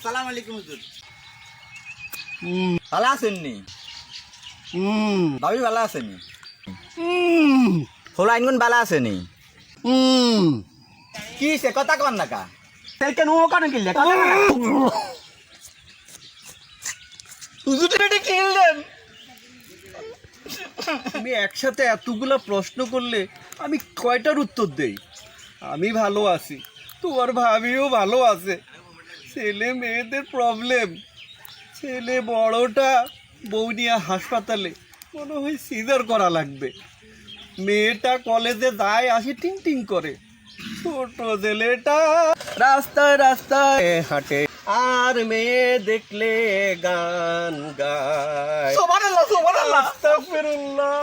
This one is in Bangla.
আসসালামু আলাইকুম হুজুর। ভালো আছেননি? ভাবি ভালো আছেনি? হলো আইনগুন ভালো আছেনি? কি সে কথা কন না কা? কেন ও কারণ কিনলে হুজুর এটা কিনলেন? তুমি একসাথে এতগুলা প্রশ্ন করলে আমি কয়টার উত্তর দেই? আমি ভালো আছি, তোমার ভাবিও ভালো আছে। ছেলে মেয়েদের প্রবলেম। ছেলে বড়টা বউ নিয়ে হাসপাতালে, মনে হয় সিজার করা লাগবে। মেয়েটা কলেজে যায় আসে টিং টিং করে। ছোট ছেলেটা রাস্তায় রাস্তায় হাঁটে আর মেয়ে দেখলে গান গায়। সুবহানাল্লাহ, সুবহানাল্লাহ। আস্তাগফিরুল্লাহ।